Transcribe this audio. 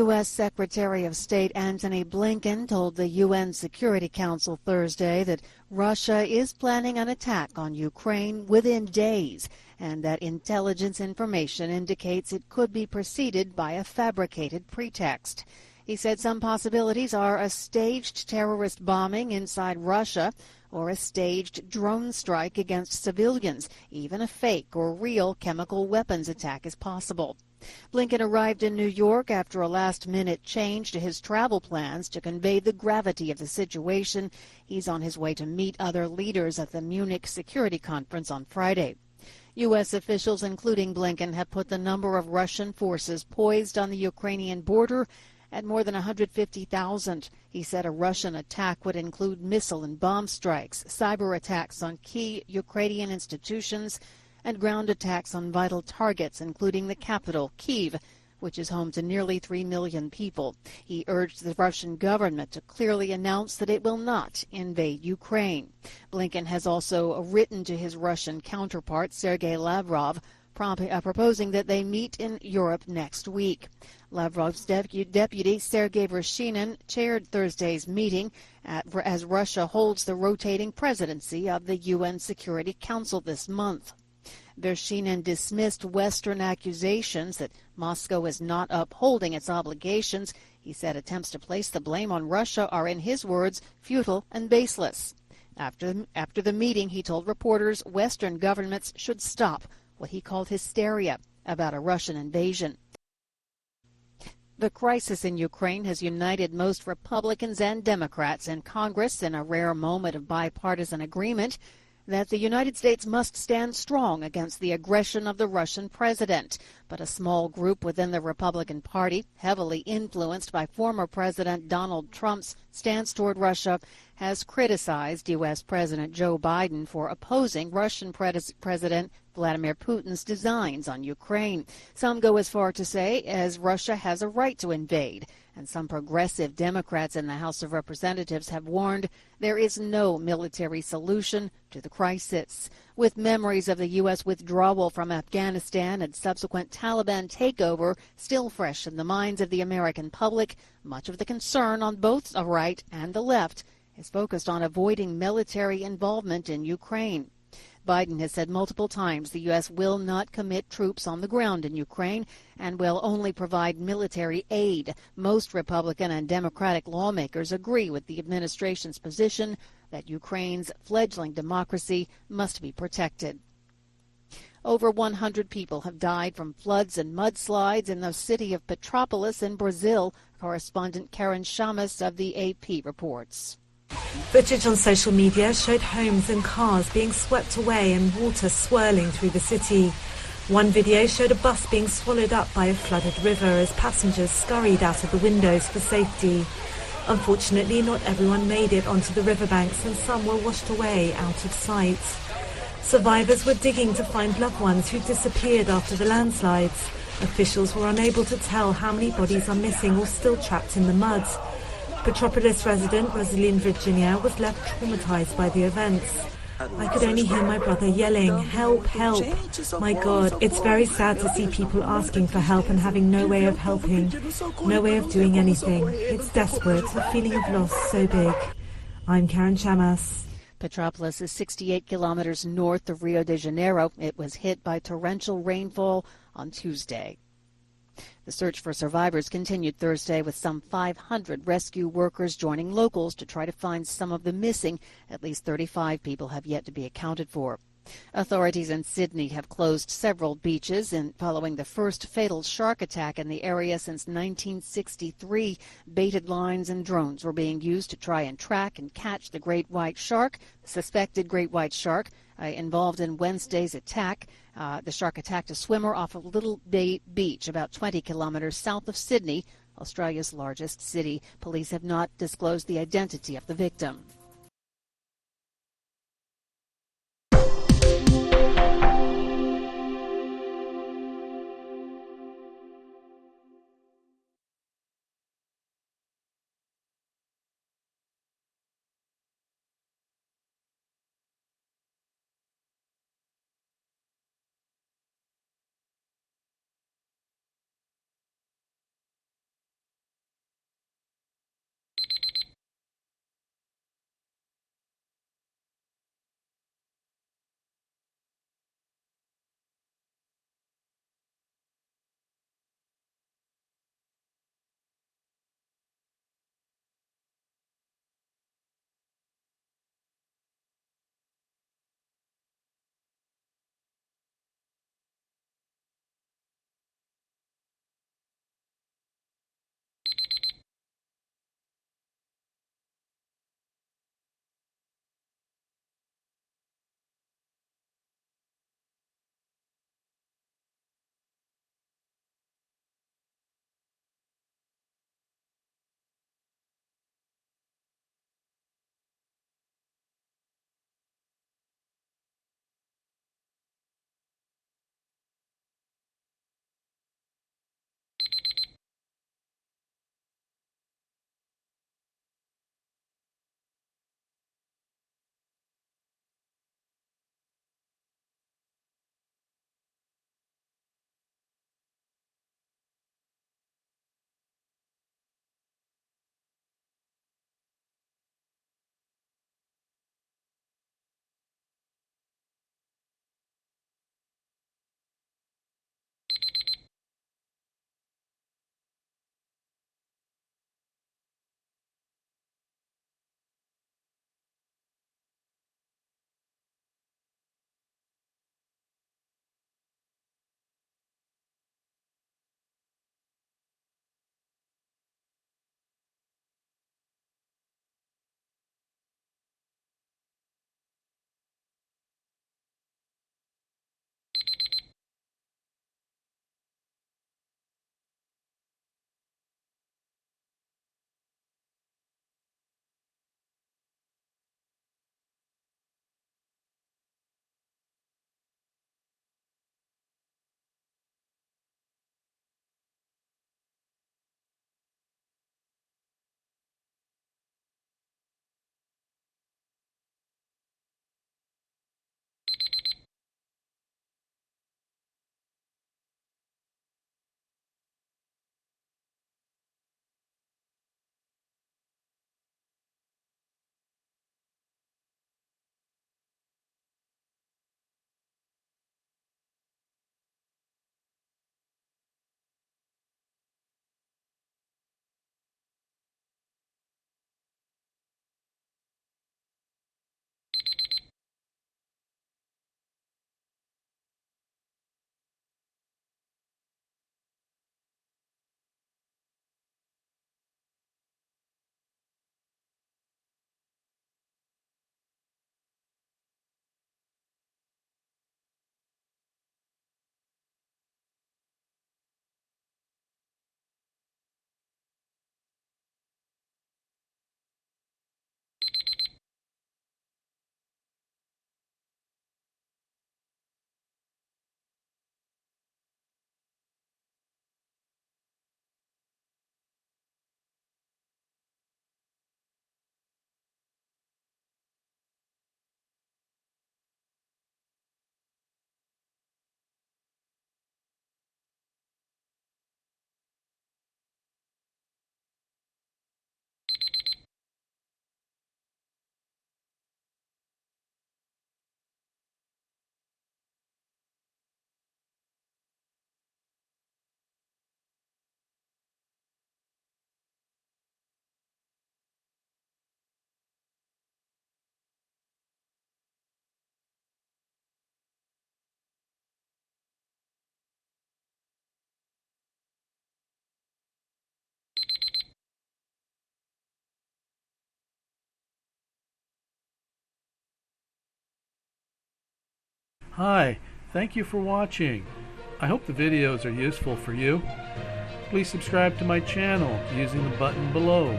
U.S. Secretary of State Antony Blinken told the UN Security Council Thursday that Russia is planning an attack on Ukraine within days, and that intelligence information indicates it could be preceded by a fabricated pretext. He said some possibilities are a staged terrorist bombing inside Russia or a staged drone strike against civilians. Even a fake or real chemical weapons attack is possible. Blinken arrived in New York after a last-minute change to his travel plans to convey the gravity of the situation. He's on his way to meet other leaders at the Munich Security Conference on Friday. U.S. officials, including Blinken, have put the number of Russian forces poised on the Ukrainian border at more than 150,000. He said a Russian attack would include missile and bomb strikes, cyber attacks on key Ukrainian institutions, and ground attacks on vital targets, including the capital, Kyiv, which is home to nearly 3 million people. He urged the Russian government to clearly announce that it will not invade Ukraine. Blinken has also written to his Russian counterpart, Sergei Lavrov, proposing that they meet in Europe next week. Lavrov's deputy, Sergei Vershinin, chaired Thursday's meeting as Russia holds the rotating presidency of the UN Security Council this month. Vershinin dismissed Western accusations that Moscow is not upholding its obligations. He said attempts to place the blame on Russia are, in his words, futile and baseless. After the meeting, he told reporters Western governments should stop what he called hysteria about a Russian invasion. The crisis in Ukraine has united most Republicans and Democrats in Congress in a rare moment of bipartisan agreement that the United States must stand strong against the aggression of the Russian president. But a small group within the Republican Party, heavily influenced by former President Donald Trump's stance toward Russia, has criticized U.S. President Joe Biden for opposing Russian President Vladimir Putin's designs on Ukraine. Some go as far to say as Russia has a right to invade. And some progressive Democrats in the House of Representatives have warned there is no military solution to the crisis. With memories of the U.S. withdrawal from Afghanistan and subsequent Taliban takeover still fresh in the minds of the American public, much of the concern on both the right and the left is focused on avoiding military involvement in Ukraine. Biden has said multiple times the U.S. will not commit troops on the ground in Ukraine and will only provide military aid. Most Republican and Democratic lawmakers agree with the administration's position that Ukraine's fledgling democracy must be protected. Over 100 people have died from floods and mudslides in the city of Petropolis in Brazil. Correspondent Karen Shamus of the AP reports. Footage on social media showed homes and cars being swept away and water swirling through the city. One video showed a bus being swallowed up by a flooded river as passengers scurried out of the windows for safety. Unfortunately, not everyone made it onto the riverbanks and some were washed away out of sight. Survivors were digging to find loved ones who disappeared after the landslides. Officials were unable to tell how many bodies are missing or still trapped in the mud. Petropolis resident Rosaline Virginia was left traumatized by the events. I could only hear my brother yelling, "Help, help." My God, it's very sad to see people asking for help and having no way of helping, no way of doing anything. It's desperate, a feeling of loss so big. I'm Karen Shamas. Petropolis is 68 kilometers north of Rio de Janeiro. It was hit by torrential rainfall on Tuesday. The search for survivors continued Thursday with some 500 rescue workers joining locals to try to find some of the missing. At least 35 people have yet to be accounted for. Authorities in Sydney have closed several beaches following the first fatal shark attack in the area since 1963. Baited lines and drones were being used to try and track and catch the great white shark, the suspected great white shark involved in Wednesday's attack. The shark attacked a swimmer off of Little Bay Beach, about 20 kilometers south of Sydney, Australia's largest city. Police have not disclosed the identity of the victim. Hi, thank you for watching. I hope the videos are useful for you. Please subscribe to my channel using the button below.